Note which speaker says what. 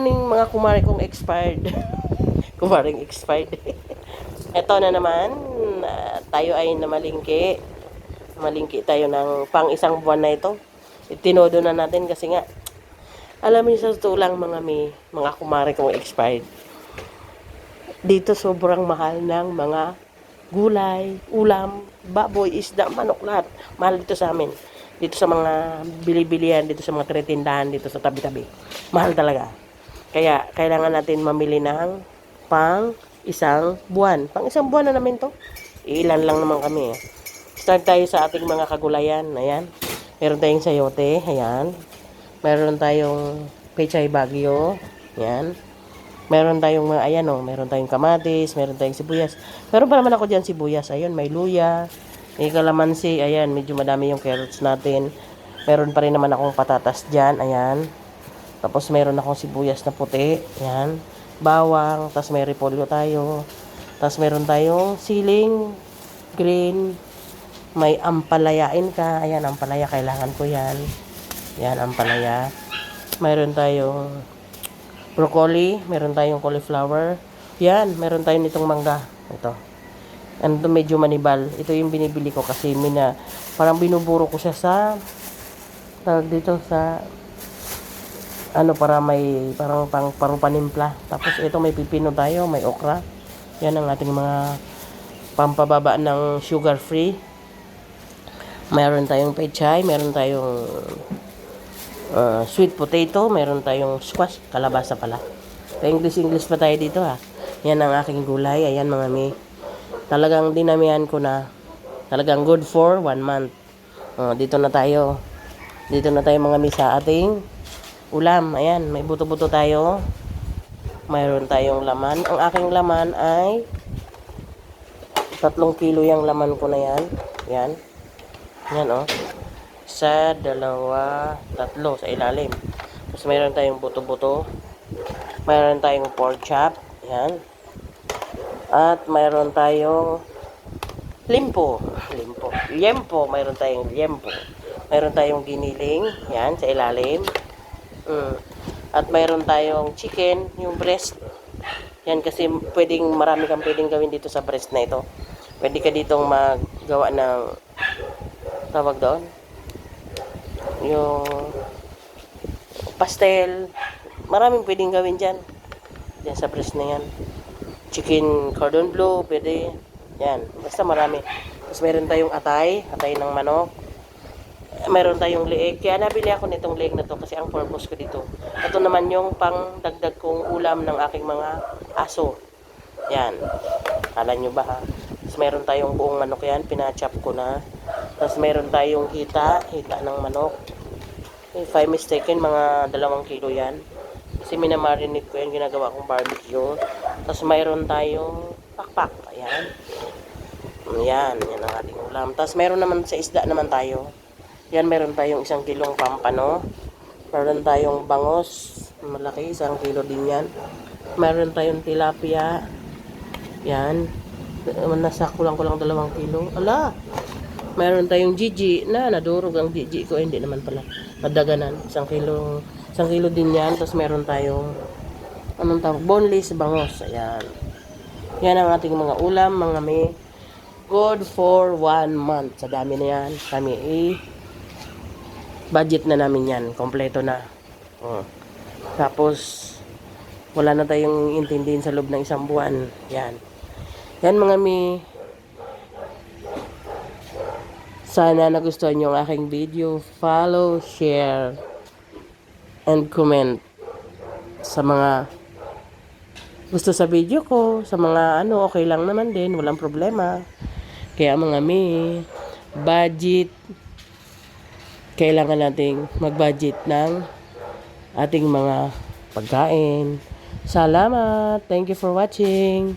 Speaker 1: morning mga kumari kong expired. Kumaring expired. Ito na naman, tayo ay namalingki. Malingki tayo ng pang isang buwan na ito. Itinodo na natin kasi nga, alam niyo sa totoo lang mga kumari kong expired. Dito sobrang mahal ng mga gulay, ulam, baboy, isda, manok, lahat. Mahal dito sa amin. Dito sa mga bilibilihan, dito sa mga tindahan, dito sa tabi-tabi. Mahal talaga. Kaya kailangan natin mamili ng pang isang buwan. Pang isang buwan na namin to. Ilan lang naman kami. Start tayo sa ating mga kagulayan. Ayan. Meron tayong sayote. Ayan. Meron tayong pechay bagyo. Ayan. Meron tayong mga, ayan o, meron tayong kamatis, meron tayong sibuyas. Meron pa naman ako dyan sibuyas. Ayun, may luya, may kalamansi. Ayan, medyo madami yung carrots natin. Meron pa rin naman akong patatas dyan. Ayan. Tapos meron akong sibuyas na puti. Ayan. Bawang. Tapos may repolyo tayo. Tapos meron tayong siling green. May ampalayain ka. Ayan, ampalaya. Kailangan ko yan. Ayan, ampalaya. Meron tayong broccoli, meron tayong cauliflower. Yan, meron tayong nitong mangga. Ito. And medyo manibal. Ito yung binibili ko kasi parang binuburo ko siya sa dito sa para may parang panimpla. Tapos ito may pipino tayo, may okra. Yan ang ating mga pampababa ng sugar free. Meron tayong pechay, meron tayong sweet potato, meron tayong squash, kalabasa pala. English pa tayo dito ha. Yan ang aking gulay. Ayan mga mi. Talagang dinamihan ko na. Talagang good for 1 month. Dito na tayo. Dito na tayo mga mi sa ating ulam. Ayan, may buto-buto tayo. Mayroon tayong laman. Ang aking laman ay 3 kilo yung laman ko na yan. Yan. Yan o. Sa 2, 3 sa ilalim. Tapos mayroon tayong buto-buto. Mayroon tayong pork chop. Yan. At mayroon tayong limpo. Liempo. Mayroon tayong liempo. Mayroon tayong giniling. Yan, sa ilalim. At mayroon tayong chicken, yung breast. Yan kasi marami kang pwedeng gawin dito sa breast na ito. Pwede ka ditong maggawa ng tawag doon. Yung pastel. Maraming pwedeng gawin dyan. Yan sa breast na yan. Chicken cordon bleu, pwede. Yan. Basta marami. Tapos meron tayong atay ng manok. Meron tayong leeg. Kaya nabili ako nitong leeg na to kasi ang purpose ko dito. Ito naman yung pang dagdag kong ulam ng aking mga aso. Yan. Kala nyo ba ha? Tapos meron tayong buong manok yan. Pinachop ko na. Tapos meron tayong hita ng manok. If I'm mistaken, mga 2 kilo yan. Kasi minamarinate ko yan, ginagawa kong barbecue. Tapos mayroon tayong pakpak. Ayan. Yan ang ating ulam. Tapos meron naman sa isda naman tayo. Yan, meron tayong 1 kilong pampano. Meron tayong bangos. Malaki, 1 kilo din yan. Meron tayong tilapia. Yan. Nasa kulang 2 kilo. Ala! Meron tayong Gigi na nadurog ang Gigi ko. Hindi naman pala. Nadaganan. 1 kilo din yan. Tapos meron tayong boneless bangos. Ayan. Yan ang ating mga ulam. Mga may good for 1 month. Sa dami na yan. Kami budget na namin yan. Kompleto na. Tapos wala na tayong intindihin sa loob ng 1 buwan. Yan. Yan mga may sana nagustuhan nyo ang aking video. Follow, share, and comment sa mga gusto sa video ko. Sa mga okay lang naman din. Walang problema. Kaya mga budget. Kailangan nating mag-budget ng ating mga pagkain. Salamat. Thank you for watching.